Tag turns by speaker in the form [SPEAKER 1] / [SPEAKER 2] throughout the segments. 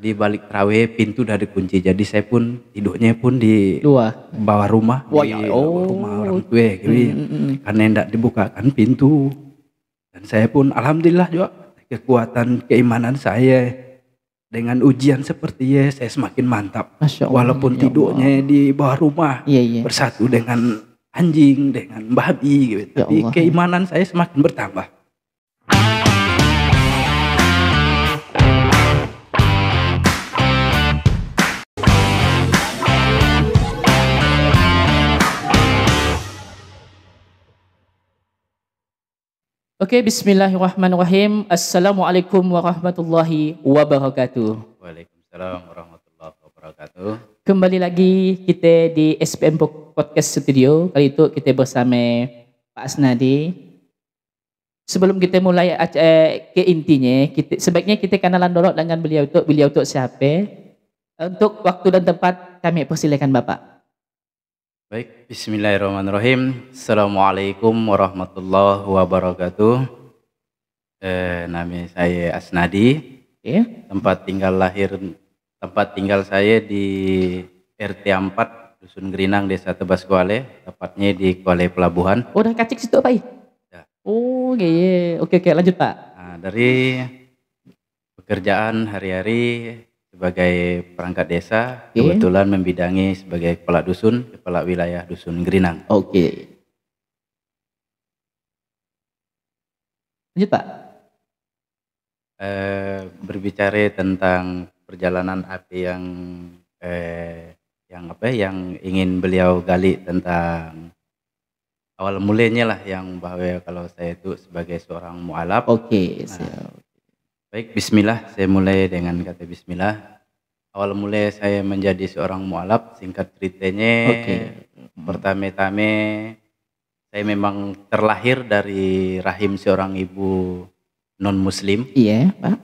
[SPEAKER 1] Jadi balik terawih pintu udah dikunci. Jadi saya pun tidurnya pun di
[SPEAKER 2] Luar.
[SPEAKER 1] bawah rumah,
[SPEAKER 2] Wah,
[SPEAKER 1] di
[SPEAKER 2] ya.
[SPEAKER 1] bawah rumah orang tua gitu. Karena enggak dibukakan pintu. Dan saya pun alhamdulillah juga kekuatan keimanan saya dengan ujian seperti ya saya semakin mantap.
[SPEAKER 2] Masya Allah,
[SPEAKER 1] Walaupun
[SPEAKER 2] ya
[SPEAKER 1] tidurnya
[SPEAKER 2] Allah.
[SPEAKER 1] di bawah rumah
[SPEAKER 2] Iya.
[SPEAKER 1] bersatu dengan anjing, dengan babi gitu.
[SPEAKER 2] Ya
[SPEAKER 1] Tapi
[SPEAKER 2] Allah,
[SPEAKER 1] keimanan saya semakin bertambah.
[SPEAKER 2] Oke, bismillahirrahmanirrahim. Assalamualaikum warahmatullahi wabarakatuh.
[SPEAKER 1] Waalaikumsalam warahmatullahi wabarakatuh.
[SPEAKER 2] Kembali lagi kita di SPM Podcast Studio. Kali itu kita bersama Pak Asnadi. Sebelum kita mulai ke intinya, sebaiknya kita kenalan dulu dengan beliau itu siapa. Untuk waktu dan tempat kami persilakan Bapak.
[SPEAKER 1] Baik, bismillahirrahmanirrahim. Assalamualaikum warahmatullahi wabarakatuh. Nama saya Asnadi. Tempat tinggal saya di RT 4 Dusun Gerinang, Desa Tebas Kuala, tepatnya di Kuala Pelabuhan.
[SPEAKER 2] Oh, udah kacik situ Pak?
[SPEAKER 1] Ya.
[SPEAKER 2] Oh, iya. Oke, lanjut Pak.
[SPEAKER 1] Nah, dari pekerjaan hari-hari sebagai perangkat desa, kebetulan membidangi sebagai kepala dusun, kepala wilayah Dusun Gerinang.
[SPEAKER 2] Oke. Lanjut Pak.
[SPEAKER 1] Berbicara tentang perjalanan api yang ingin beliau gali tentang awal mulanya lah, yang bahwa kalau saya itu sebagai seorang mu'alaf.
[SPEAKER 2] Oke, siap.
[SPEAKER 1] Baik, bismillah, saya mulai dengan kata bismillah. Awal mulai saya menjadi seorang mu'alaf, singkat ceritanya, pertama-tama saya memang terlahir dari rahim seorang ibu non-muslim.
[SPEAKER 2] Iya, Pak.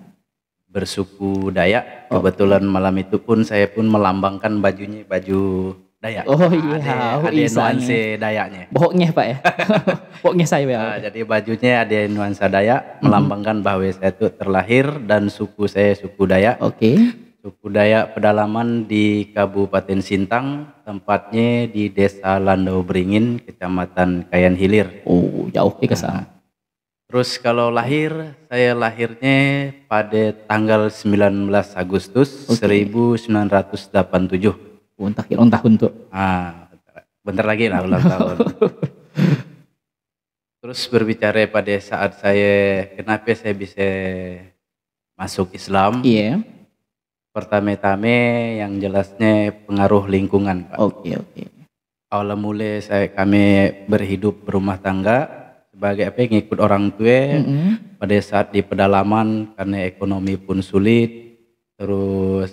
[SPEAKER 1] Bersuku Dayak. Kebetulan malam itu pun saya pun melambangkan bajunya, baju Dayak.
[SPEAKER 2] Oh iya,
[SPEAKER 1] ada nuansa Dayaknya.
[SPEAKER 2] Bohongnya Pak ya. Bohongnya saya ya.
[SPEAKER 1] Jadi bajunya ada nuansa Dayak, melambangkan bahwa saya itu terlahir dan suku saya suku Dayak. Suku Dayak pedalaman di Kabupaten Sintang, tempatnya di Desa Landau Beringin, Kecamatan Kayan Hilir.
[SPEAKER 2] Oh, jauh ke sana.
[SPEAKER 1] Terus kalau lahir, saya lahirnya pada tanggal 19 Agustus 1987.
[SPEAKER 2] Untuk ulang tahun tuh.
[SPEAKER 1] Bentar lagi lah ulang tahun. Terus berbicara pada saat kenapa saya bisa masuk Islam.
[SPEAKER 2] Iya.
[SPEAKER 1] Pertama-tama yang jelasnya pengaruh lingkungan, Pak.
[SPEAKER 2] Oke.
[SPEAKER 1] Awal mulai kami berhidup berumah tangga sebagai ngikut orang tua. Pada saat di pedalaman karena ekonomi pun sulit, terus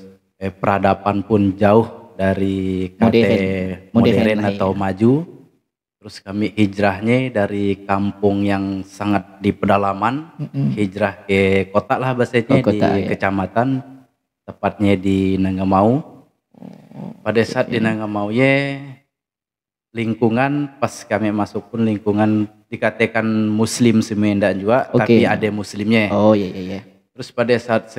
[SPEAKER 1] peradaban pun jauh dari modern atau maju. Terus kami hijrahnya dari kampung yang sangat di pedalaman, hijrah ke kota lah bahasanya, di kecamatan, tepatnya di Nangamau. Pada saat di Nangamau lingkungan pas kami masuk pun lingkungan dikatakan muslim semua juga, tapi ada muslimnya.
[SPEAKER 2] Oh iya.
[SPEAKER 1] Terus pada saat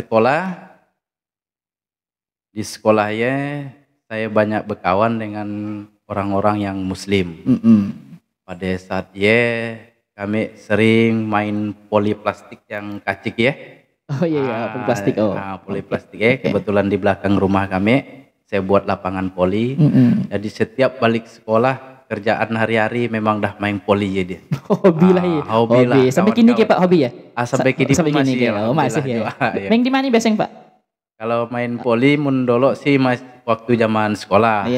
[SPEAKER 1] di sekolahnya saya banyak berkawan dengan orang-orang yang muslim. Pada saat kami sering main poli plastik yang kacik ya.
[SPEAKER 2] Oh iya, poli plastik.
[SPEAKER 1] Poli plastik kebetulan di belakang rumah kami saya buat lapangan poli. Jadi setiap balik sekolah kerjaan hari-hari memang dah main poli ya dia.
[SPEAKER 2] Hobi lah ya.
[SPEAKER 1] Hobi lah.
[SPEAKER 2] Sampai kini Pak hobi ya?
[SPEAKER 1] Sampai kini
[SPEAKER 2] masih ya. Main di mana biasanya Pak?
[SPEAKER 1] Kalau main poli dulu sih waktu zaman sekolah.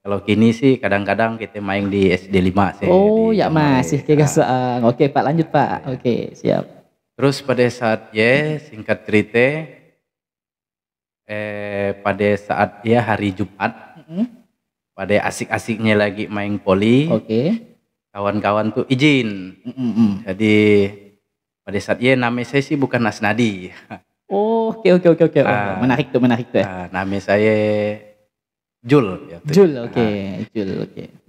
[SPEAKER 1] Kalau kini sih kadang-kadang kita main di SD 5 sih.
[SPEAKER 2] Oh ya masih kegasaan. Oke Pak, lanjut Pak. Oke, siap.
[SPEAKER 1] Terus pada saat singkat cerita pada saat hari Jumat, pada asik-asiknya lagi main poli. Kawan-kawan tuh izin. Jadi pada saat nama saya sih bukan Asnadi.
[SPEAKER 2] Oke. Menarik tuh ya.
[SPEAKER 1] Nama saya Jul.
[SPEAKER 2] Jul, oke.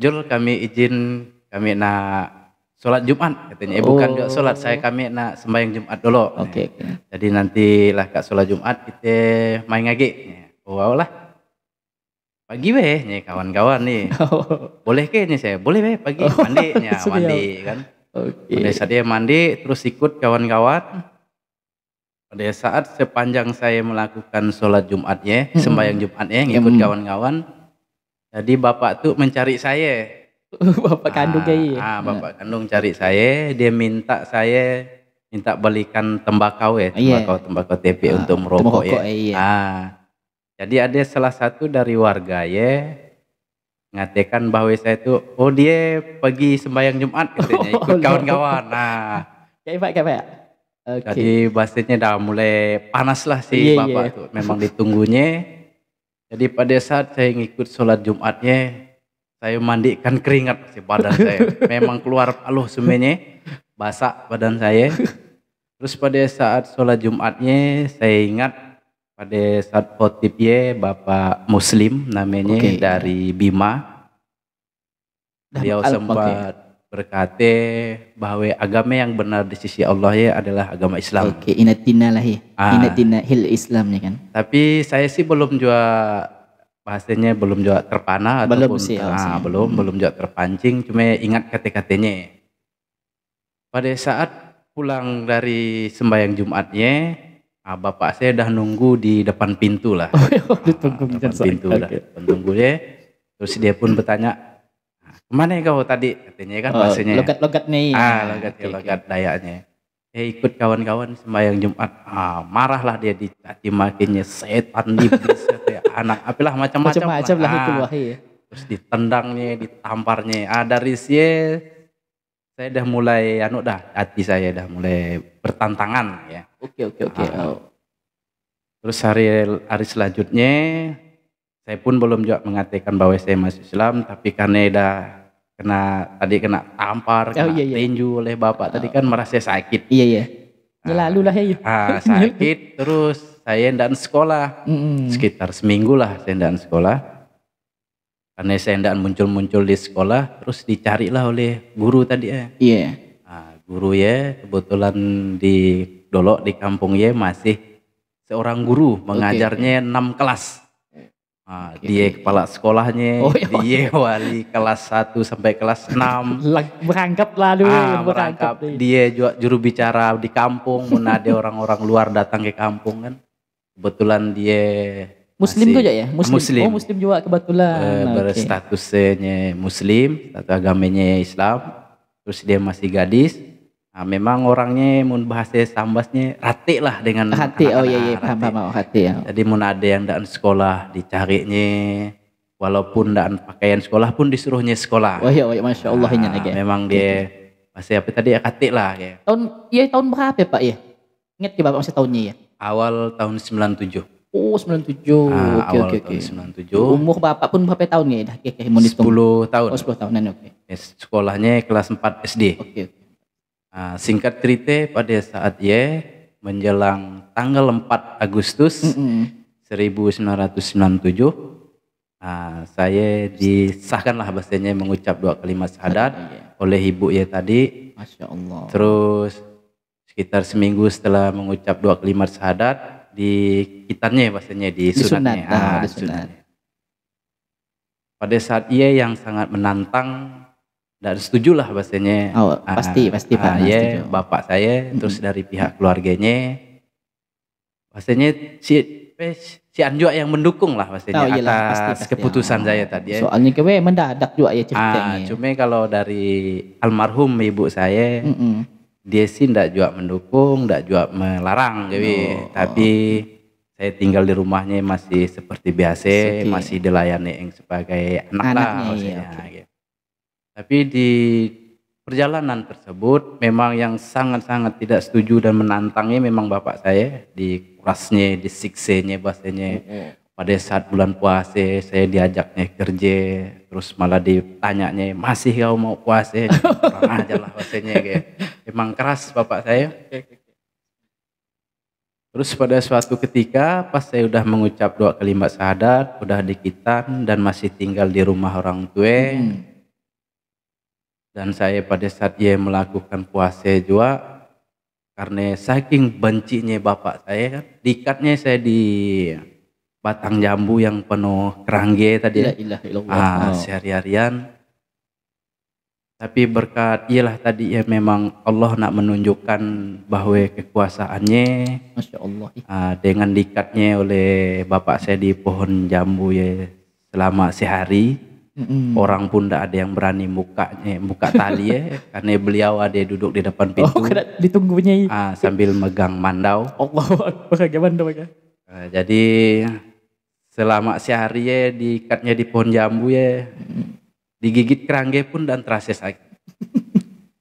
[SPEAKER 1] Jul kami izin, kami nak sholat Jumat katanya. Bukan juga sholat, kami nak sembahyang Jumat dulu.
[SPEAKER 2] Oke.
[SPEAKER 1] Jadi nantilah kak sholat Jumat kita main ngagi. Wow lah. Pagi weh nih kawan-kawan nih. Boleh ke nih saya? Boleh weh pagi mandi mandi kan. Pada saat dia mandi terus ikut kawan-kawan. Pada saat sepanjang saya melakukan sholat Jumatnya, sembahyang Jumatnya, ngikut kawan-kawan. Jadi bapak tuh mencari saya.
[SPEAKER 2] Bapak kandung kayak
[SPEAKER 1] bapak kandung cari saya, dia minta belikan tembakau ya, tembakau TP untuk merokok ya. Jadi ada salah satu dari warga ya ngatakan bahwa saya itu, dia pergi sembahyang Jumat katanya, ikut kawan-kawan.
[SPEAKER 2] Kayak Pak.
[SPEAKER 1] Jadi bahasanya dah mulai panas lah si bapak tuh, memang ditunggunya. Jadi pada saat saya ngikut sholat Jumatnya, saya mandikan keringat si badan saya. Memang keluar aluh semuanya, basah badan saya. Terus pada saat sholat Jumatnya, saya ingat pada saat khotibnya Bapak Muslim namanya dari Bima. Beliau sempat berkata bahwa agama yang benar di sisi Allah ya adalah agama Islam.
[SPEAKER 2] Inatina lah ya. Inatina hil Islamnya kan.
[SPEAKER 1] Tapi saya sih belum juga bahasanya belum juga terpana ataupun belum juga terpancing, cuma ingat kata-katanya. Pada saat pulang dari sembahyang Jumatnya, bapak saya dah nunggu di depan pintu lah. Depan pintu lah, tunggu ya. Terus dia pun bertanya, kemana kau tadi? Katanya kan bahasanya.
[SPEAKER 2] Logat nih.
[SPEAKER 1] Logat Dayaknya. Ikut kawan-kawan sembahyang Jumat. Marahlah dia dicaci makinya, setan iblis, anak apalah macam-macam
[SPEAKER 2] lah itu wahai.
[SPEAKER 1] Terus ditendangnya, ditamparnya. Dari saya dah mulai hati saya dah mulai bertantangan ya.
[SPEAKER 2] Oke.
[SPEAKER 1] Terus hari selanjutnya saya pun belum juga mengatakan bahwa saya masuk Islam, tapi karena dah kena tampar, tinju oleh bapak tadi kan merasa sakit.
[SPEAKER 2] Iya. Lalu lah ya.
[SPEAKER 1] Sakit terus saya ndak sekolah. Sekitar seminggu lah saya ndak sekolah. Karena saya ndak muncul-muncul di sekolah, terus dicarilah oleh guru tadi ya.
[SPEAKER 2] Iya.
[SPEAKER 1] Guru ya kebetulan di kampung ya masih seorang guru mengajarnya 6 kelas. Dia kepala sekolahnya, dia wali kelas 1 sampai kelas 6.
[SPEAKER 2] Berangkap lalu.
[SPEAKER 1] Dia juga juru bicara di kampung, ada orang-orang luar datang ke kampung kan. Kebetulan dia
[SPEAKER 2] Muslim juga ya?
[SPEAKER 1] Muslim.
[SPEAKER 2] Muslim juga kebetulan.
[SPEAKER 1] Berstatusnya Muslim, status agamanya Islam. Terus dia masih gadis. Memang orangnya mun bahasa sambasnya rati lah dengan
[SPEAKER 2] hati. Paham hati ya.
[SPEAKER 1] Jadi mun ada yang ndak sekolah dicarinya, walaupun ndak pakaian sekolah pun disuruhnya sekolah.
[SPEAKER 2] Masya Allah ini lagi.
[SPEAKER 1] Memang dia masih apa tadi hati lah ya.
[SPEAKER 2] Tahun berapa Pak ya? Ingat ke Bapak masih tahunnya ya?
[SPEAKER 1] Awal tahun 97.
[SPEAKER 2] 97.
[SPEAKER 1] Oke. Tahun 97.
[SPEAKER 2] Umur Bapak pun berapa tahun ya?
[SPEAKER 1] 10 tahun.
[SPEAKER 2] 10 tahunan oke.
[SPEAKER 1] Sekolahnya kelas 4 SD.
[SPEAKER 2] Oke.
[SPEAKER 1] Singkat cerita pada saat menjelang tanggal 4 Agustus 1997 saya disahkanlah bahasanya mengucap 2 kalimat syahadat oleh ibu tadi.
[SPEAKER 2] Masya Allah.
[SPEAKER 1] Terus sekitar seminggu setelah mengucap 2 kalimat syahadat di kitannya bahasanya di sunatnya. Pada saat yang sangat menantang dan setuju lah bahasanya.
[SPEAKER 2] Pasti Pak.
[SPEAKER 1] Bapak saya terus dari pihak keluarganya bahasanya si Anjua yang mendukung lah bahasanya atas keputusan saya tadi.
[SPEAKER 2] Soalnya mendadak juga ya ceritanya.
[SPEAKER 1] Cuma kalau dari almarhum ibu saya dia sih ndak juga mendukung, ndak juga melarang tapi saya tinggal di rumahnya masih seperti biasa, masih dilayani sebagai anak lah maksudnya. Tapi di perjalanan tersebut memang yang sangat-sangat tidak setuju dan menantangnya memang bapak saya, di kurasnya, disiksanya bahasanya. Pada saat bulan puasa saya diajaknya kerja, terus malah ditanyanya masih kau mau puasa? Kurang aja lah bahasanya memang keras bapak saya. Terus pada suatu ketika pas saya udah mengucap 2 kalimat syahadat, udah di khitan dan masih tinggal di rumah orang tua. Dan saya pada saat dia melakukan puasa juga, karena saking bencinya bapak saya kan, diikatnya saya di batang jambu yang penuh kerangge tadi
[SPEAKER 2] La
[SPEAKER 1] ya.
[SPEAKER 2] ilaha illallah.
[SPEAKER 1] Sehari-harian. Tapi berkat iyalah tadi ya, memang Allah nak menunjukkan bahwa kekuasaannya,
[SPEAKER 2] Masya Allah.
[SPEAKER 1] dengan diikatnya oleh bapak saya di pohon jambu ya selama sehari. Orang pun tidak ada yang berani buka tali ya, karena beliau ada duduk di depan pintu.
[SPEAKER 2] Oh, kena ditunggunya.
[SPEAKER 1] Sambil megang mandau.
[SPEAKER 2] Allahu Akbar, gimana dong?
[SPEAKER 1] Jadi selama sehari ya diikatnya di pohon jambu ya, digigit kerangge pun dan terasa sakit.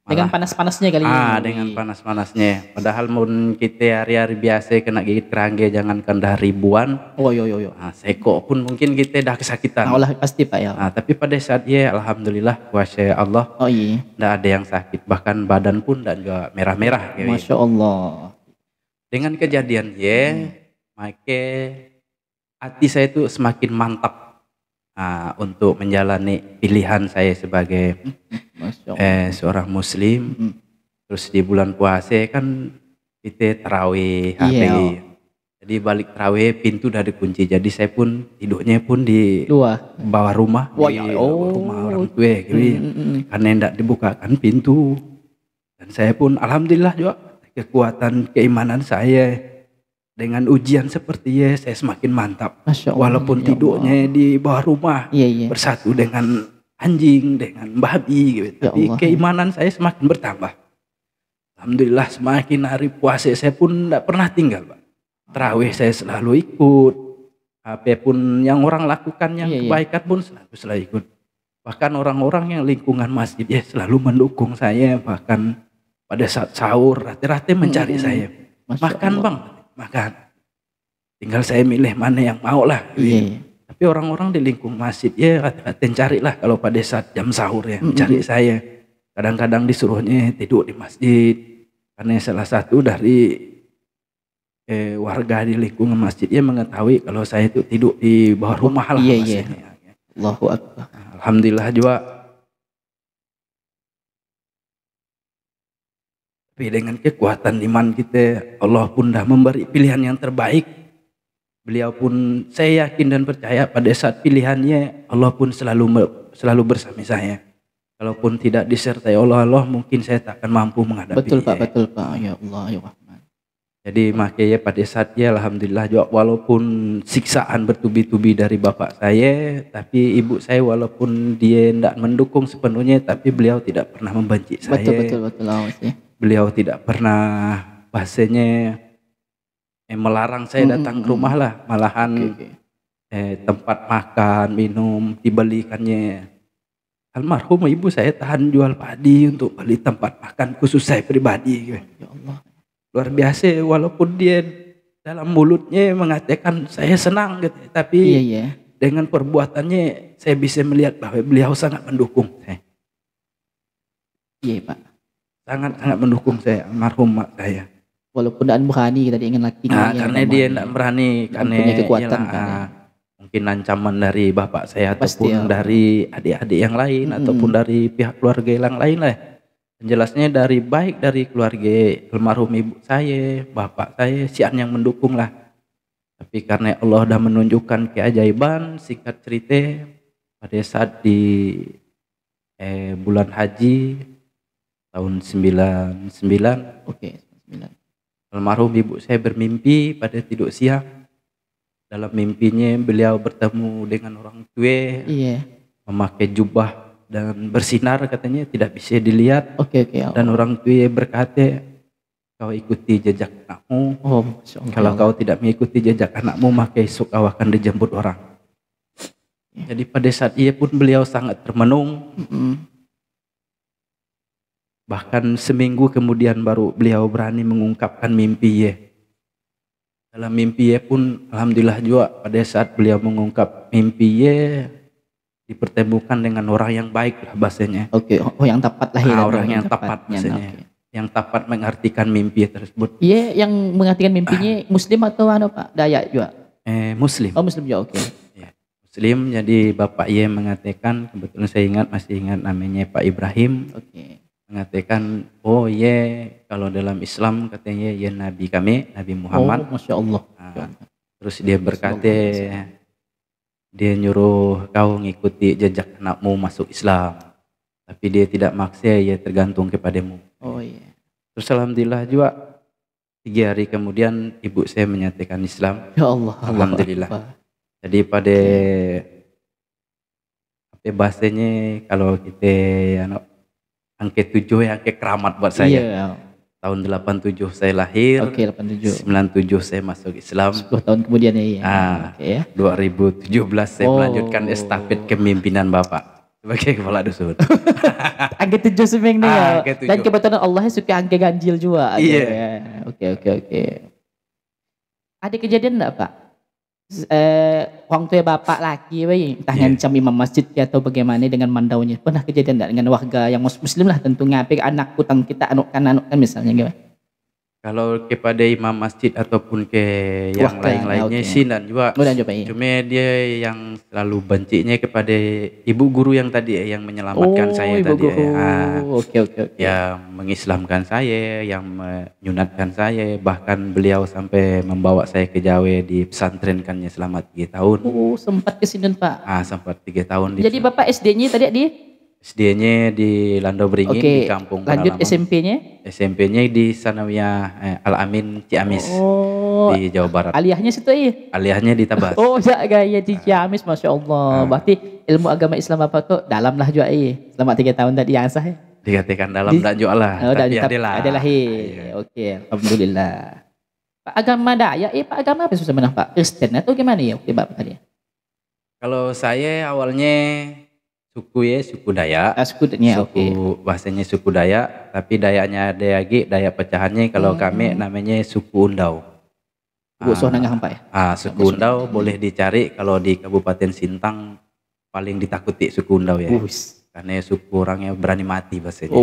[SPEAKER 2] Dengan panas-panasnya kali ya.
[SPEAKER 1] Dengan panas-panasnya. Padahal mun kita hari-hari biasa kena gigit kerangge, jangankan dah ribuan.
[SPEAKER 2] Oh yo.
[SPEAKER 1] Seko pun mungkin kita dah kesakitan.
[SPEAKER 2] Allah pasti Pak ya.
[SPEAKER 1] Tapi pada saat ya alhamdulillah kuasa Allah.
[SPEAKER 2] Oh iya.
[SPEAKER 1] Tidak ada yang sakit, bahkan badan pun dan juga merah-merah.
[SPEAKER 2] Masya Allah.
[SPEAKER 1] Dengan kejadian ya, maka hati saya itu semakin mantap untuk menjalani pilihan saya sebagai seorang muslim. Terus di bulan puasa kan kita tarawih HPI. Jadi balik tarawih pintu udah dikunci, jadi saya pun tidurnya pun di bawah rumah. Rumah orang tua karena tidak dibukakan pintu. Dan saya pun alhamdulillah juga kekuatan keimanan saya dengan ujian seperti ya, saya semakin mantap. Walaupun tidurnya di bawah rumah, bersatu dengan anjing, dengan babi gitu. Tapi keimanan saya semakin bertambah. Alhamdulillah semakin hari puasa saya pun tidak pernah tinggal, Pak. Tarawih saya selalu ikut. Apapun yang orang lakukan yang kebaikan pun selalu ikut. Bahkan orang-orang yang lingkungan masjid ya selalu mendukung saya. Bahkan pada saat sahur rata-rata mencari saya. Makan bang, makan. Tinggal saya milih mana yang mau lah. Tapi orang-orang di lingkung masjid ya rata-rata carilah kalau pada saat jam sahur ya mencari saya. Kadang-kadang disuruhnya tidur di masjid. Karena salah satu dari warga di lingkungan masjid ya mengetahui kalau saya itu tidur di bawah rumah lah.
[SPEAKER 2] Allahu Akbar.
[SPEAKER 1] Alhamdulillah juga. Tapi dengan kekuatan iman kita, Allah pun dah memberi pilihan yang terbaik. Beliau pun, saya yakin dan percaya pada saat pilihannya, Allah pun selalu bersama saya. Kalaupun tidak disertai Allah, mungkin saya tak akan mampu menghadapi.
[SPEAKER 2] Betul Pak, betul Pak. Ya Allah, ya Rahman.
[SPEAKER 1] Jadi makanya pada saatnya alhamdulillah juga, walaupun siksaan bertubi-tubi dari bapak saya, tapi ibu saya walaupun dia tidak mendukung sepenuhnya, tapi beliau tidak pernah membenci saya.
[SPEAKER 2] Betul.
[SPEAKER 1] Beliau tidak pernah bahasanya melarang saya datang ke rumah lah. Malahan tempat makan, minum dibelikannya. Almarhum ibu saya tahan jual padi untuk beli tempat makan khusus saya pribadi.
[SPEAKER 2] Ya Allah.
[SPEAKER 1] Luar biasa, walaupun dia dalam mulutnya mengatakan saya senang gitu, tapi dengan perbuatannya saya bisa melihat bahwa beliau sangat mendukung saya.
[SPEAKER 2] Iya Pak.
[SPEAKER 1] Sangat mendukung saya, almarhum mak saya.
[SPEAKER 2] Walaupun tidak berani tadi ingin laki.
[SPEAKER 1] Karena dia tidak berani, karena
[SPEAKER 2] punya kekuatan
[SPEAKER 1] mungkin ancaman dari bapak saya ataupun dari adik-adik yang lain ataupun dari pihak keluarga yang lain lah. Jelasnya baik dari keluarga almarhum ibu saya, bapak saya, sian yang mendukung lah. Tapi karena Allah sudah menunjukkan keajaiban, singkat cerita pada saat di bulan haji tahun 99. Almarhum ibu saya bermimpi pada tidur siang. Dalam mimpinya beliau bertemu dengan orang tua, memakai jubah dan bersinar katanya, tidak bisa dilihat. Dan orang tua berkata, kau ikuti jejak anakmu. Kalau kau tidak mengikuti jejak anakmu, maka esok kau akan dijemput orang. Jadi pada saat ia pun beliau sangat termenung. Bahkan seminggu kemudian baru beliau berani mengungkapkan mimpi ya. Dalam mimpi ya pun alhamdulillah juga pada saat beliau mengungkap mimpi ya, dipertemukan dengan orang yang baik lah bahasanya.
[SPEAKER 2] Yang tepat lah ya.
[SPEAKER 1] Orang yang tepat bahasanya. Yang tepat mengartikan mimpi tersebut.
[SPEAKER 2] Iya, yang mengartikan mimpinya Muslim atau Pak? Dayak juga?
[SPEAKER 1] Muslim.
[SPEAKER 2] Oh Muslim juga,
[SPEAKER 1] Muslim, jadi bapak ia mengatakan, kebetulan saya masih ingat namanya Pak Ibrahim,
[SPEAKER 2] Oke.
[SPEAKER 1] mengatakan, oh iya kalau dalam Islam katanya ya Nabi kami, Nabi Muhammad.
[SPEAKER 2] Oh, Masya Allah.
[SPEAKER 1] Nah, terus dia berkata,
[SPEAKER 2] Sallallahu
[SPEAKER 1] dia nyuruh kau ngikuti jejak anakmu masuk Islam, tapi dia tidak maksa, ya tergantung kepadamu.
[SPEAKER 2] Oh iya.
[SPEAKER 1] Terus alhamdulillah juga 3 hari kemudian ibu saya menyatakan Islam.
[SPEAKER 2] Ya Allah.
[SPEAKER 1] Alhamdulillah.
[SPEAKER 2] Allah.
[SPEAKER 1] Jadi pada apa bahasanya kalau kita angka 7 ya angka keramat buat saya.
[SPEAKER 2] Iya.
[SPEAKER 1] Tahun 87 saya lahir.
[SPEAKER 2] Oke, 87.
[SPEAKER 1] 97 saya masuk Islam.
[SPEAKER 2] 10 tahun kemudian ya. Oke ya.
[SPEAKER 1] 2017 saya melanjutkan estafet kepemimpinan Bapak sebagai kepala dusun.
[SPEAKER 2] Angka 7 semeng nih ya.
[SPEAKER 1] Angka 7.
[SPEAKER 2] Dan kebetulan Allah suka angka ganjil juga.
[SPEAKER 1] Iya.
[SPEAKER 2] Oke. Ada kejadian enggak Pak? Orang tua bapak laki, entah ngancam imam masjid atau bagaimana dengan mandaunya. Pernah kejadian enggak dengan warga yang muslim lah tentu ngapik anak utang kita anukan misalnya gimana?
[SPEAKER 1] Kalau kepada imam masjid ataupun ke yang lain-lainnya sih dan juga. Cuma dia yang selalu bencinya kepada ibu guru yang tadi yang menyelamatkan saya
[SPEAKER 2] ibu
[SPEAKER 1] tadi.
[SPEAKER 2] Guru. Oke.
[SPEAKER 1] Yang mengislamkan saya, yang menyunatkan saya, bahkan beliau sampai membawa saya ke Jawa di pesantrenkannya selama 3 tahun.
[SPEAKER 2] Oh, sempat kesini Pak.
[SPEAKER 1] Sempat 3 tahun.
[SPEAKER 2] Jadi Bapak SD-nya tadi di?
[SPEAKER 1] SD-nya di Landau Beringin di Kampung
[SPEAKER 2] Lanjut
[SPEAKER 1] Pedalaman.
[SPEAKER 2] SMP-nya?
[SPEAKER 1] SMP-nya di Sanawiyah Al-Amin Ciamis di Jawa Barat.
[SPEAKER 2] Aliyahnya situ ya?
[SPEAKER 1] Aliyahnya di Tabas.
[SPEAKER 2] Oh ya gaya di Ciamis, Masya Allah. Berarti ilmu agama Islam apa tuh dalam lah juga ya? Selama 3 tahun tadi yang sah ya?
[SPEAKER 1] Dikatakan dalam dan juga lah. Tapi adalah.
[SPEAKER 2] Oke, alhamdulillah. Pak agama Dayak, Pak agama apa susah menang Pak? Kristen atau gimana ya? Oke Bapak tadi.
[SPEAKER 1] Kalau saya awalnya suku Dayak. Bahasanya suku Dayak, tapi Dayaknya Dayak pecahannya kalau kami namanya suku Undau. Suku Undau boleh dicari kalau di Kabupaten Sintang paling ditakuti suku Undau ya. Karena suku orangnya berani mati bahasanya.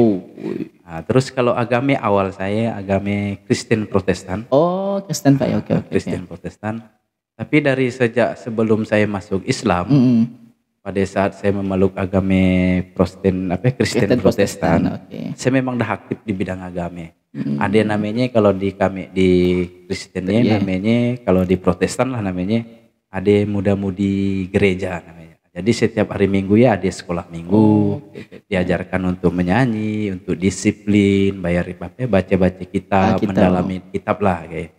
[SPEAKER 1] Terus kalau agama awal saya agama Kristen Protestan.
[SPEAKER 2] Oh, Kristen Pak ya, oke.
[SPEAKER 1] Kristen Protestan. Tapi dari sejak sebelum saya masuk Islam, pada saat saya memeluk agama Kristen Protestan, saya memang dah aktif di bidang agama. Ada namanya kalau di kami di Kristennya namanya, kalau di Protestan lah namanya, ada muda-mudi gereja namanya. Jadi setiap hari Minggu ya ada sekolah Minggu, diajarkan untuk menyanyi, untuk disiplin, baca-baca kitab, mendalami kitab lah kayak.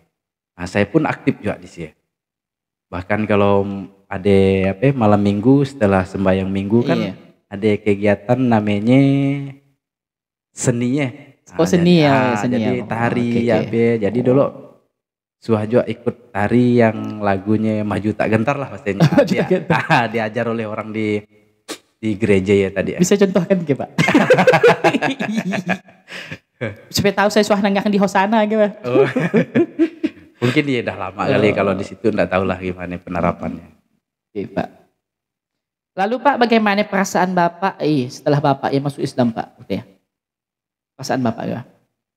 [SPEAKER 1] Saya pun aktif juga di sini. Bahkan kalau ada malam Minggu setelah sembahyang Minggu kan ada kegiatan namanya seninya.
[SPEAKER 2] Seni ya.
[SPEAKER 1] Jadi tari jadi dulu Suhajo ikut tari yang lagunya Maju Tak Gentar lah pastinya. Diajar oleh orang di gereja ya tadi.
[SPEAKER 2] Bisa contohkan ke Pak? Supaya tahu saya suah nanggak di Hosana gitu.
[SPEAKER 1] Mungkin dia dah lama kali kalau di situ enggak tahu lah gimana penerapannya.
[SPEAKER 2] Oke, Pak. Lalu Pak, bagaimana perasaan Bapak setelah Bapak masuk Islam Pak? Oke. Perasaan Bapak ya?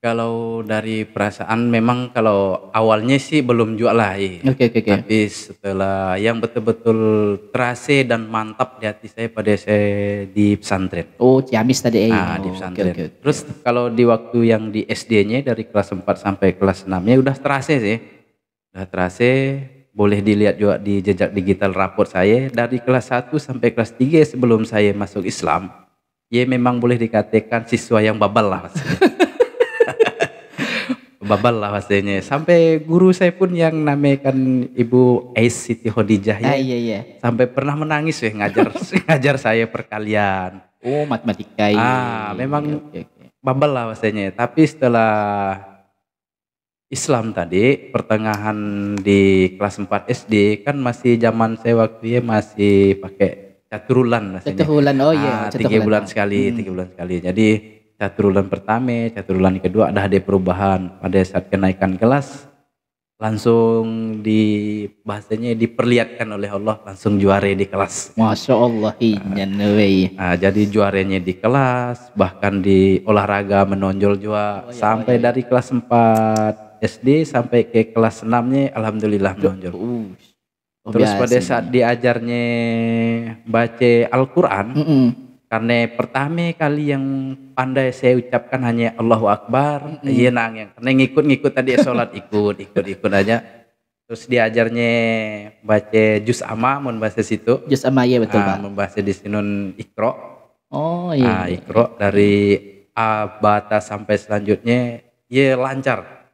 [SPEAKER 1] Kalau dari perasaan memang kalau awalnya sih belum jual lah.
[SPEAKER 2] Oke.
[SPEAKER 1] Tapi setelah yang betul-betul terasa dan mantap di hati saya pada saya di pesantren.
[SPEAKER 2] Oh, Ciamis tadi.
[SPEAKER 1] Di pesantren. Terus kalau di waktu yang di SD-nya dari kelas 4 sampai kelas 6-nya udah terasa sih. Udah terasa. Boleh dilihat juga di jejak digital raport saya dari kelas 1 sampai kelas 3 sebelum saya masuk Islam. Ya memang boleh dikatakan siswa yang babal lah maksudnya. Babal lah maksudnya. Sampai guru saya pun yang namakan Ibu Ais Siti Khadijah ya.
[SPEAKER 2] Iya.
[SPEAKER 1] Sampai pernah menangis ngajar saya perkalian.
[SPEAKER 2] Oh, matematika.
[SPEAKER 1] Memang babal lah maksudnya. Tapi setelah Islam tadi pertengahan di kelas 4 SD kan masih zaman saya waktu masih pakai caturulan maksudnya.
[SPEAKER 2] Caturulan
[SPEAKER 1] 3 bulan sekali. Jadi caturulan pertama, caturulan kedua ada perubahan. Pada saat kenaikan kelas langsung bahasanya diperlihatkan oleh Allah langsung juara di kelas.
[SPEAKER 2] Masya Allah.
[SPEAKER 1] Jadi juaranya di kelas, bahkan di olahraga menonjol juga sampai dari kelas 4 SD sampai ke kelas 6-nya alhamdulillah menonjol. Terus pada saat diajarnya baca Al-Quran, karena pertama kali yang pandai saya ucapkan hanya Allahu Akbar, iya nang, karena ngikut-ngikut tadi sholat ikut aja. Terus diajarnya baca juz amma, membahas situ.
[SPEAKER 2] Juz amma ya betul Pak.
[SPEAKER 1] Membahas di sinun Iqra.
[SPEAKER 2] Oh iya.
[SPEAKER 1] Iqra dari A bata sampai selanjutnya, ya lancar.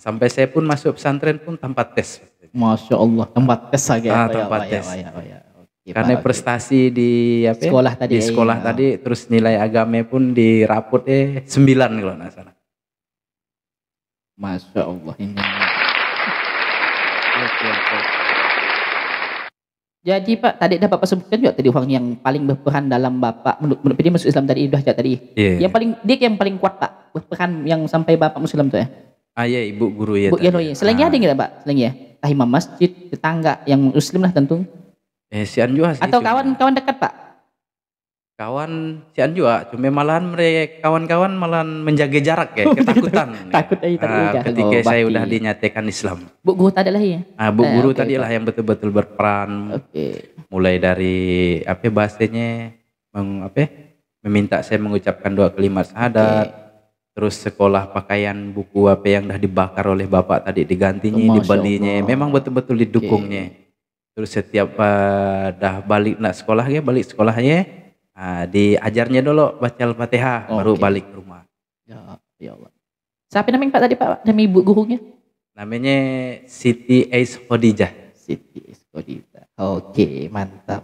[SPEAKER 1] Sampai saya pun masuk pesantren pun tanpa tes.
[SPEAKER 2] Masya Allah, tempat tes aja.
[SPEAKER 1] Tempat tes.
[SPEAKER 2] Ya,
[SPEAKER 1] karena prestasi di
[SPEAKER 2] sekolah tadi,
[SPEAKER 1] di sekolah tadi, terus nilai agama pun di rapot 9 kalau nggak salah.
[SPEAKER 2] Masya Allah ini. Jadi Pak, tadi ada Bapak sebutkan juga tadi orang yang paling berperan dalam Bapak menurut dia masuk Islam tadi udah tadi.
[SPEAKER 1] Yeah.
[SPEAKER 2] Yang paling kuat Pak berperan yang sampai Bapak Muslim tuh ya.
[SPEAKER 1] Iya, ibu guru ya.
[SPEAKER 2] Bu ya. Selainnya ada nggak Pak? Selainnya entah imam masjid, tetangga yang Muslim lah tentu.
[SPEAKER 1] Si Anjua sih.
[SPEAKER 2] Atau kawan-kawan dekat Pak?
[SPEAKER 1] Kawan si Anjua, cuma malahan mereka kawan-kawan malahan menjaga jarak ya, ketakutan.
[SPEAKER 2] Takut aja
[SPEAKER 1] ketika saya udah dinyatakan Islam.
[SPEAKER 2] Bu guru tadi lah ya.
[SPEAKER 1] Bu guru tadi lah yang betul-betul berperan. Mulai dari bahasanya meminta saya mengucapkan doa kalimat syahadat. Terus sekolah pakaian buku yang dah dibakar oleh bapak tadi digantinya, dibelinya, memang betul-betul didukungnya. Terus setiap dah balik nak sekolah ya, balik sekolahnya, diajarnya dulu baca Al-Fatihah, baru balik ke rumah.
[SPEAKER 2] Ya Allah. Siapa namanya Pak tadi Pak? Nama ibu gurunya?
[SPEAKER 1] Namanya Siti Ais Khadijah.
[SPEAKER 2] Siti Ais Khadijah. Oke, mantap.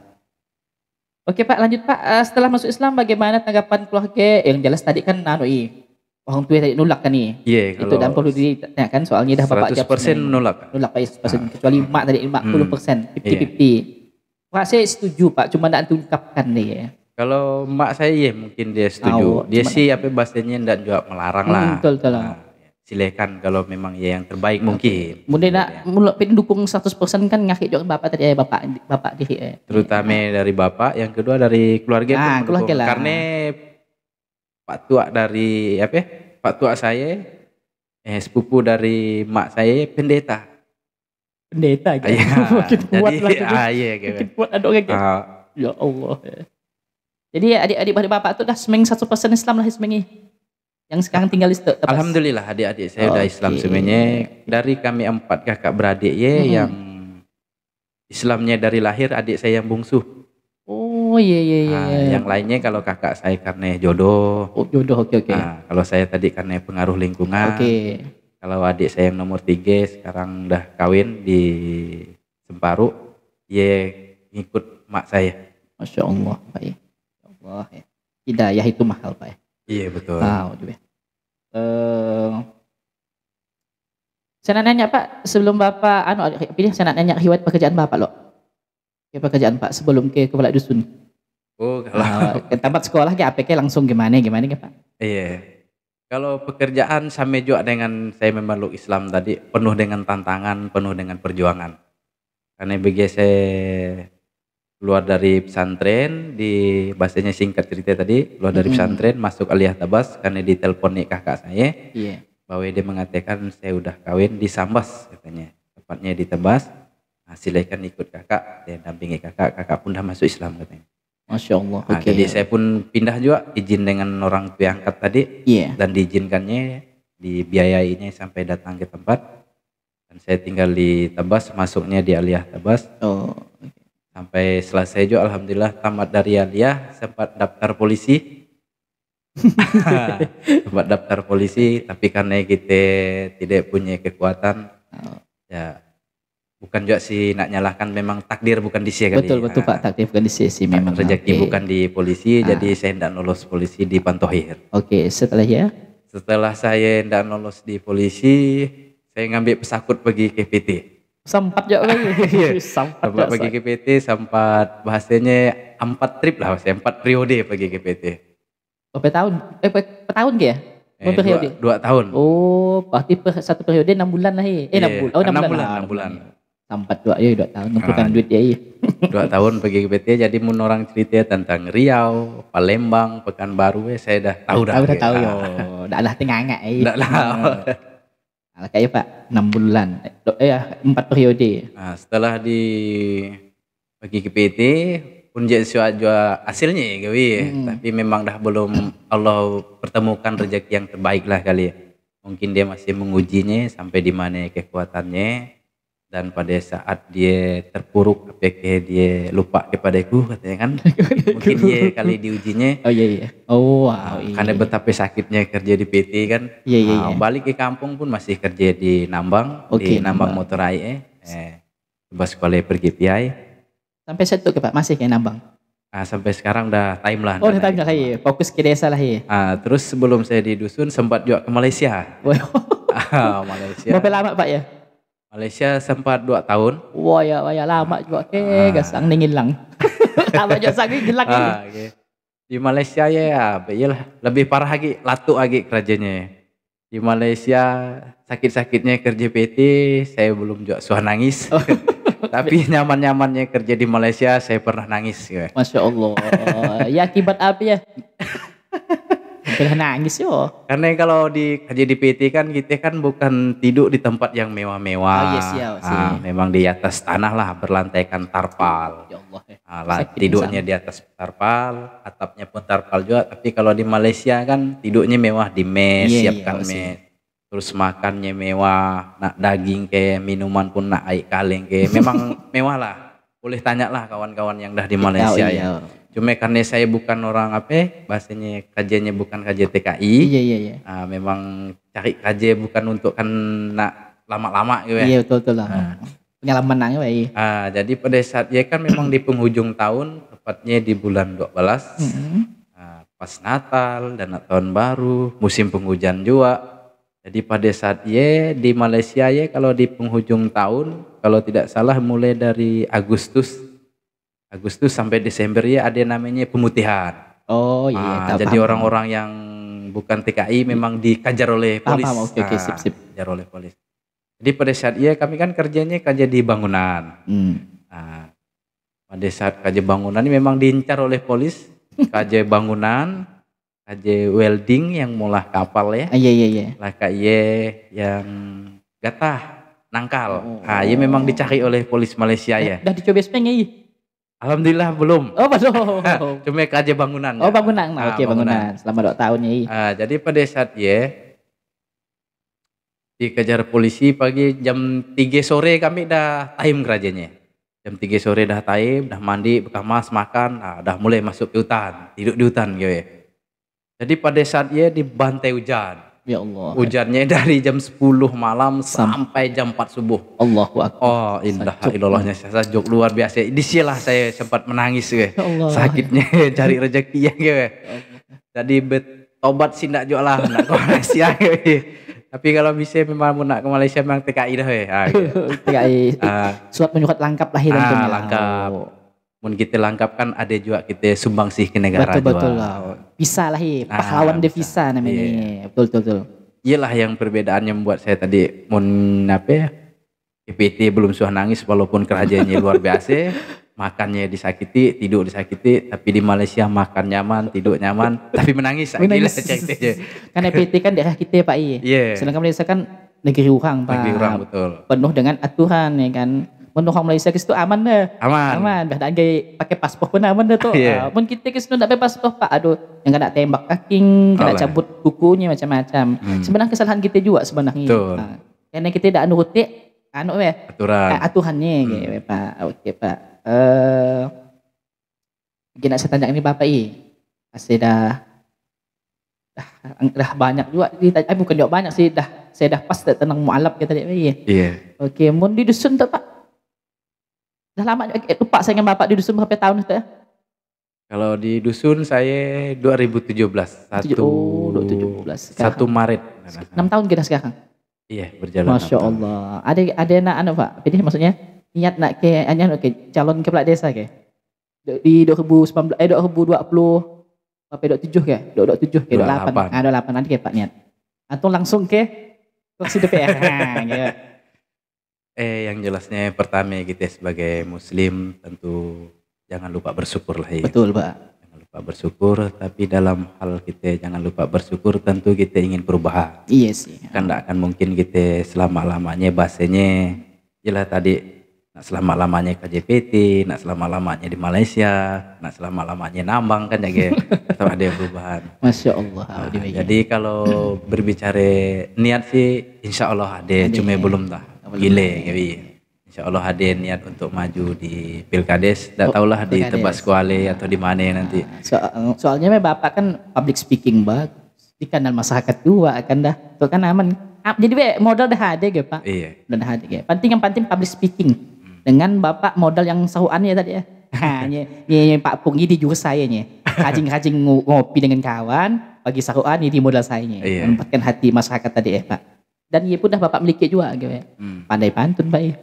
[SPEAKER 2] Oke Pak, lanjut Pak. Setelah masuk Islam bagaimana tanggapan keluarga? Yang jelas tadi kan orang tua tadi nolak kan nih.
[SPEAKER 1] Iya,
[SPEAKER 2] itu dan perlu ditanyakan soalnya dah bapak
[SPEAKER 1] 100% nolak.
[SPEAKER 2] Nolak Pak 100%, kecuali mak tadi 50%, 50-50. Pak saya setuju Pak, cuma tidak diungkapkan nih ya.
[SPEAKER 1] Kalau mak saya ya mungkin dia setuju. Dia sih bahasanya tidak juga melarang lah.
[SPEAKER 2] Betul.
[SPEAKER 1] Silakan kalau memang ya yang terbaik mungkin.
[SPEAKER 2] Kemudian mulai dukung 100% kan ngakik juga bapak tadi bapak diri.
[SPEAKER 1] Terutama dari bapak, yang kedua dari keluarga.
[SPEAKER 2] Keluarga lah.
[SPEAKER 1] Karena Pak tua dari Pak tua saya sepupu dari mak saya pendeta
[SPEAKER 2] gitu. Makin kuat lah. Makin kuat ada orang gitu. Ya Allah. Jadi adik-adik bapak itu dah semeng 100% Islam lah semengi. Yang sekarang tinggal di Tebas.
[SPEAKER 1] Alhamdulillah adik-adik saya udah Islam semuanya. Dari kami 4 kakak beradik yang Islamnya dari lahir, adik saya yang bungsu.
[SPEAKER 2] Oh iya.
[SPEAKER 1] Yang lainnya kalau kakak saya karena jodoh.
[SPEAKER 2] Oh jodoh, oke.
[SPEAKER 1] Kalau saya tadi karena pengaruh lingkungan. Kalau adik saya yang nomor 3 sekarang udah kawin di Semparu, dia ngikut mak saya.
[SPEAKER 2] Masya Allah, Pak ya. Allah ya. Hidayah itu mahal Pak ya.
[SPEAKER 1] Iya betul.
[SPEAKER 2] Juga. Saya nanya Pak, sebelum Bapak saya nanya riwayat pekerjaan Bapak loh. Pekerjaan Pak sebelum ke kepala dusun. Kalau ke tempat sekolah ke APK langsung gimana Pak?
[SPEAKER 1] Iya. Kalau pekerjaan sama juga dengan saya memeluk Islam tadi, penuh dengan tantangan, penuh dengan perjuangan. Karena bagi saya keluar dari pesantren, di bahasanya singkat cerita tadi, keluar dari pesantren masuk Aliyah Tabas karena ditelepon nih kakak saya. Bahwa dia mengatakan saya udah kawin di Sambas katanya. Tepatnya di Tebas. Silakan ikut kakak, dan dampingi kakak pun dah masuk Islam katanya.
[SPEAKER 2] Masya Allah.
[SPEAKER 1] Jadi saya pun pindah juga, izin dengan orang tua angkat tadi, dan diizinkannya, dibiayainya sampai datang ke tempat. Dan saya tinggal di Tebas, masuknya di Aliyah Tebas. Sampai selesai juga, alhamdulillah tamat dari Aliyah, sempat daftar polisi. Sempat daftar polisi, tapi karena kita tidak punya kekuatan, ya. Bukan juga sih nak nyalahkan, memang takdir bukan di sini.
[SPEAKER 2] Betul Pak, takdir bukan di sini memang.
[SPEAKER 1] Rezeki bukan di polisi, jadi saya tidak lolos polisi di Pantohir. Setelah saya tidak lolos di polisi, saya ngambil pesakut pergi ke PT.
[SPEAKER 2] Sempat juga
[SPEAKER 1] sempat pergi ke PT, sempat bahasanya 4 trip lah, 4 periode pergi ke PT.
[SPEAKER 2] Berapa tahun? Tahun ya?
[SPEAKER 1] 2 tahun.
[SPEAKER 2] Oh, berarti satu periode 6 bulan lah ya? 6 bulan. Sampai 2 tahun ngumpulkan duit ya.
[SPEAKER 1] 2 tahun pergi ke PT, jadi mun orang cerita tentang Riau, Palembang, Pekanbaru saya dah tahu dah.
[SPEAKER 2] Udah tahu yo. Dah lah tengah-tengah
[SPEAKER 1] Dah lah.
[SPEAKER 2] Nah, kayak Pak 6 bulan. 4 periode.
[SPEAKER 1] Nah, setelah bagi ke PT pun jadi jua hasilnya ya gawi ya. Tapi memang dah belum Allah pertemukan rezeki yang terbaik lah kali ya. Mungkin dia masih mengujinya sampai di mana kekuatannya, dan pada saat dia terpuruk apakah dia lupa kepadaku katanya kan. Mungkin dia kali diujinya.
[SPEAKER 2] Oh iya. Oh wow.
[SPEAKER 1] Karena betapa sakitnya kerja di PT kan.
[SPEAKER 2] Iya.
[SPEAKER 1] Balik ke kampung pun masih kerja di Nambang, di Nambang Motorai coba sekolah pergi piai.
[SPEAKER 2] Sampai satu ke Pak masih kayak Nambang.
[SPEAKER 1] Sampai sekarang udah time lah.
[SPEAKER 2] Oh udah time lah ya. Fokus ke desa lah ya.
[SPEAKER 1] Terus sebelum saya di dusun sempat juga ke Malaysia. Malaysia.
[SPEAKER 2] Berapa lama Pak ya?
[SPEAKER 1] Malaysia sempat 2 tahun.
[SPEAKER 2] Wah ya lama juga. Gasang nih ngilang. Lama juga sang ngilang ini.
[SPEAKER 1] Di Malaysia ya, iyalah lebih parah lagi, latu lagi kerjanya. Di Malaysia sakit-sakitnya kerja PT, saya belum juga suah nangis. Tapi nyaman-nyamannya kerja di Malaysia saya pernah nangis.
[SPEAKER 2] Masya Allah. Ya akibat apa ya? Udah nangis yo.
[SPEAKER 1] Karena kalau kerja di PT kan kita kan bukan tidur di tempat yang mewah-mewah. Memang di atas tanah lah, berlantaikan tarpal.
[SPEAKER 2] Ya Allah.
[SPEAKER 1] Tidurnya di atas tarpal, atapnya pun tarpal juga. Tapi kalau di Malaysia kan tidurnya mewah di mes, siapkan mes. Terus makannya mewah, nak daging ke, minuman pun nak air kaleng ke. Memang mewah lah. Boleh tanya lah kawan-kawan yang dah di Malaysia ya. Cuma karena saya bukan orang bahasanya kajiannya bukan kajian TKI.
[SPEAKER 2] Iya.
[SPEAKER 1] Memang cari kajian bukan untuk kan nak lama-lama gitu ya.
[SPEAKER 2] Iya betul lah. Pengalaman nangnya Pak.
[SPEAKER 1] Jadi pada saat ya kan memang di penghujung tahun, tepatnya di bulan 12. Pas Natal dan tahun baru, musim penghujan juga. Jadi pada saat di Malaysia kalau di penghujung tahun, kalau tidak salah mulai dari Agustus sampai Desember ada namanya pemutihan.
[SPEAKER 2] Oh iya.
[SPEAKER 1] Jadi orang-orang yang bukan TKI memang dikejar oleh polis.
[SPEAKER 2] Oke, sip.
[SPEAKER 1] Dikejar oleh polis. Jadi pada saat kami kan kerjanya kerja di bangunan. Pada saat kerja bangunan ini memang diincar oleh polis. Kerja bangunan, kerja welding yang mulah kapal ya.
[SPEAKER 2] Iya.
[SPEAKER 1] Lah yang gatah, nangkal. Ia memang dicari oleh polis Malaysia ya.
[SPEAKER 2] Udah dicoba speng
[SPEAKER 1] Alhamdulillah belum.
[SPEAKER 2] Oh belum.
[SPEAKER 1] Cuma kerja bangunan.
[SPEAKER 2] Oh bangunan. Oke bangunan. Selama 2 tahun
[SPEAKER 1] jadi pada saat dikejar polisi pagi jam 3 sore kami dah time kerjanya. Jam 3 sore dah time, dah mandi, bekamas, makan, dah mulai masuk ke hutan, tidur di hutan gitu ya. Jadi pada saat dibantai hujan.
[SPEAKER 2] Ya Allah.
[SPEAKER 1] Hujannya dari jam 10 malam sampai jam 4 subuh.
[SPEAKER 2] Allahu Akbar.
[SPEAKER 1] Oh indah ilallahnya sajuk luar biasa. Di sinilah saya sempat menangis sakitnya cari rezeki ya Jadi betobat sih ndak jual lah nak ke Malaysia Tapi kalau bisa memang nak ke Malaysia memang TKI dah
[SPEAKER 2] TKI. Surat menyurat lengkap lah tentunya.
[SPEAKER 1] Lengkap. Mun kita lengkap kan ada juga kita sumbang sih ke negara.
[SPEAKER 2] Betul lah. Visa lah pahlawan devisa namanya. Betul.
[SPEAKER 1] Iyalah yang perbedaannya membuat saya tadi PT belum suah nangis walaupun kerajanya luar biasa. Makannya disakiti, tidur disakiti, tapi di Malaysia makan nyaman, tidur nyaman, tapi menangis.
[SPEAKER 2] Karena PT kan daerah kita Pak Sedangkan Malaysia kan negeri orang Pak.
[SPEAKER 1] Negeri orang betul.
[SPEAKER 2] Penuh dengan aturan ya kan. Menurut orang Malaysia ke situ aman deh.
[SPEAKER 1] Aman.
[SPEAKER 2] Dah tak pakai paspor pun aman deh tuh. Pun kita ke situ tak pakai paspor Pak. Aduh, yang kena tembak kaking, kena cabut kukunya macam-macam. Sebenarnya kesalahan kita juga sebenarnya. Karena kita tidak nuruti aturannya gitu Pak. Oke Pak. Mungkin nak saya tanya ini Bapak masih dah banyak juga bukan juga banyak sih saya dah pas tentang mualaf kita tadi Oke, mun di dusun tu Pak. Dah lama lupa saya dengan Bapak di dusun berapa tahun itu ya?
[SPEAKER 1] Kalau di dusun saya 2017.
[SPEAKER 2] 2017.
[SPEAKER 1] 1 Maret.
[SPEAKER 2] 6 tahun kita sekarang.
[SPEAKER 1] Iya, berjalan.
[SPEAKER 2] Masya Allah. Ada anak Pak. Jadi maksudnya niat nak calon kepala desa di 2019 2020 apa 27 27 28 nanti Pak niat atau langsung kursi DPR
[SPEAKER 1] yang jelasnya pertama kita sebagai muslim tentu jangan lupa bersyukur lah
[SPEAKER 2] betul Pak.
[SPEAKER 1] Jangan lupa lupa bersyukur, tapi dalam hal kita jangan lupa bersyukur tentu kita ingin perubahan.
[SPEAKER 2] Iya sih.
[SPEAKER 1] Kan tidak akan mungkin kita selama-lamanya bahasanya jelas tadi nak selama-lamanya KJPT, nak selama-lamanya di Malaysia, nak selama-lamanya nambang kan ya tetap ada perubahan.
[SPEAKER 2] Masya Allah.
[SPEAKER 1] Jadi kalau berbicara niat sih insya Allah ada, cuma belum dah gile gitu. Insya Allah ada niat untuk maju di Pilkades. Tidak tahulah di Tebas Kuala atau di mana nanti.
[SPEAKER 2] Soalnya bapak kan public speaking bagus. Di kanal masyarakat juga kan dah. Itu kan aman. Jadi modal dah ada gitu pak.
[SPEAKER 1] Iya.
[SPEAKER 2] Udah ada gitu. Yang penting public speaking. Dengan bapak modal yang sahuannya tadi ya. Ini Pak Pung ini juga saya nih. Rajin-rajin ngopi dengan kawan. Bagi sahuan ini modal saya nih.
[SPEAKER 1] Iya.
[SPEAKER 2] Menempatkan hati masyarakat tadi ya pak. Dan ia pun dah bapak miliki juga gitu ya. Pandai pantun pak ya.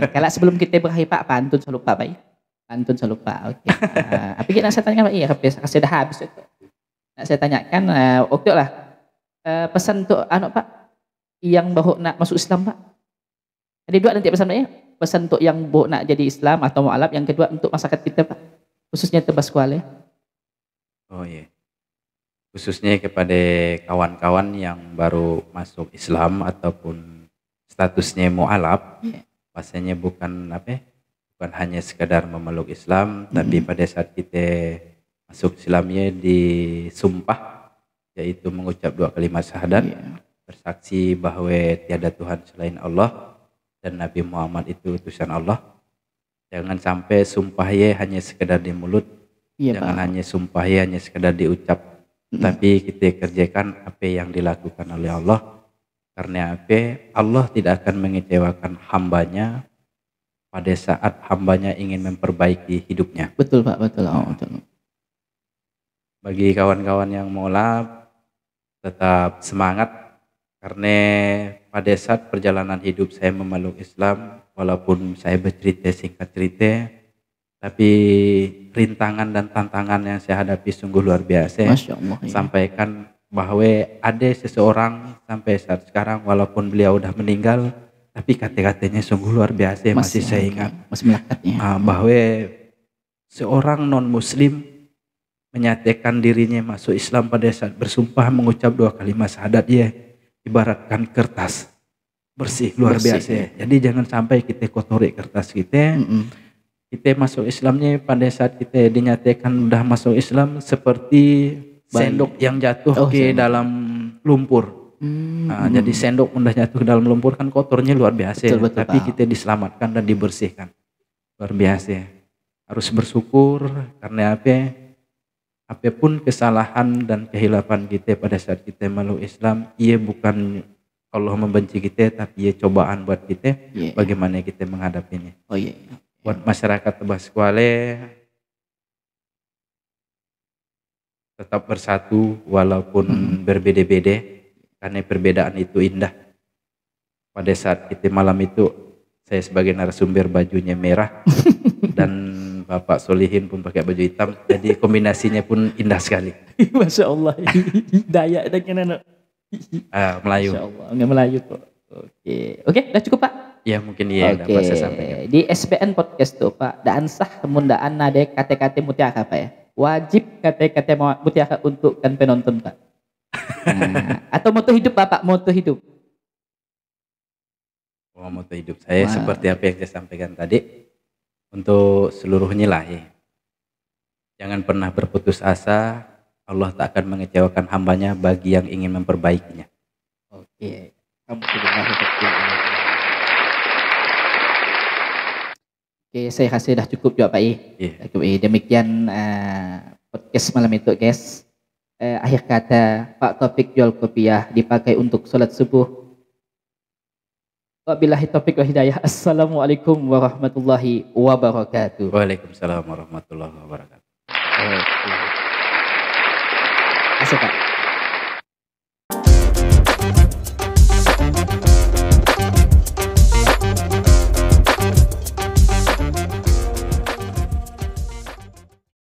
[SPEAKER 2] Kalau sebelum kita berakhir Pak, pantun selalu Pak baik. Pantun selalu Pak. Oke. Tapi kita saya tanyakan Pak, iya saya dah habis itu. Nak saya tanyakan oke lah. Pesan untuk anak Pak yang baru nak masuk Islam Pak. Ada dua nanti pesan Pak ya. Pesan untuk yang baru nak jadi Islam atau mualaf, yang kedua untuk masyarakat kita Pak. Khususnya Tebas Kuala.
[SPEAKER 1] Oh iya. Khususnya kepada kawan-kawan yang baru masuk Islam ataupun statusnya mualaf, pastinya bukan bukan hanya sekedar memeluk Islam, tapi pada saat kita masuk Islamnya disumpah, yaitu mengucap 2 kalimat syahadat, bersaksi bahwa tiada Tuhan selain Allah dan Nabi Muhammad itu utusan Allah. Jangan sampai sumpahnya hanya sekedar di mulut, jangan hanya sumpahnya hanya sekedar diucap, tapi kita kerjakan apa yang dilakukan oleh Allah. Karena apa? Allah tidak akan mengecewakan hambanya pada saat hambanya ingin memperbaiki hidupnya.
[SPEAKER 2] Betul Pak, betul. Betul.
[SPEAKER 1] Bagi kawan-kawan yang mualaf, tetap semangat. Karena pada saat perjalanan hidup saya memeluk Islam, walaupun saya bercerita singkat cerita, tapi rintangan dan tantangan yang saya hadapi sungguh luar biasa.
[SPEAKER 2] Masya Allah, ya.
[SPEAKER 1] Sampaikan bahwa ada seseorang sampai saat sekarang walaupun beliau udah meninggal, tapi kata-katanya sungguh luar biasa, masih saya ingat.
[SPEAKER 2] Masih melekatnya.
[SPEAKER 1] Bahwa seorang non muslim menyatakan dirinya masuk Islam pada saat bersumpah mengucap 2 kalimat syahadat, ya ibaratkan kertas bersih luar biasa. Jadi jangan sampai kita kotori kertas kita. Kita masuk Islamnya pada saat kita dinyatakan udah masuk Islam seperti sendok yang jatuh ke dalam lumpur. Jadi sendok udah jatuh ke dalam lumpur kan kotornya luar biasa. Betul, tapi kita diselamatkan dan dibersihkan. Luar biasa. Harus bersyukur karena apapun kesalahan dan kehilapan kita pada saat kita meluk Islam, ia bukan Allah membenci kita, tapi ia cobaan buat kita. Bagaimana kita menghadapinya. Buat masyarakat Tebas Kuala, tetap bersatu walaupun berbeda-beda, karena perbedaan itu indah. Pada saat kita malam itu, saya sebagai narasumber bajunya merah dan Bapak Solihin pun pakai baju hitam, jadi kombinasinya pun indah sekali.
[SPEAKER 2] Masya Allah. Dayak dan anak.
[SPEAKER 1] Melayu.
[SPEAKER 2] Masya Allah, nggak Melayu kok. Oke, udah cukup Pak.
[SPEAKER 1] Ya mungkin iya dapat saya sampaikan.
[SPEAKER 2] Di SBN podcast tuh Pak, daan sah mundaan ada kata-kata mutiara Pak ya. Wajib kata-kata mutiara untuk kan penonton Pak. Atau moto hidup Bapak, moto hidup.
[SPEAKER 1] Moto hidup saya seperti apa yang saya sampaikan tadi, untuk seluruhnya lah ya. Jangan pernah berputus asa, Allah tak akan mengecewakan hambanya bagi yang ingin memperbaikinya.
[SPEAKER 2] Oke. Oke, saya rasa dah cukup juga Pak Demikian podcast malam itu guys. Akhir kata Pak Taufik jual kopiah dipakai untuk sholat subuh. Wabillahi taufiq wal hidayah. Assalamualaikum warahmatullahi wabarakatuh.
[SPEAKER 1] Waalaikumsalam warahmatullahi wabarakatuh.
[SPEAKER 2] Asik Pak.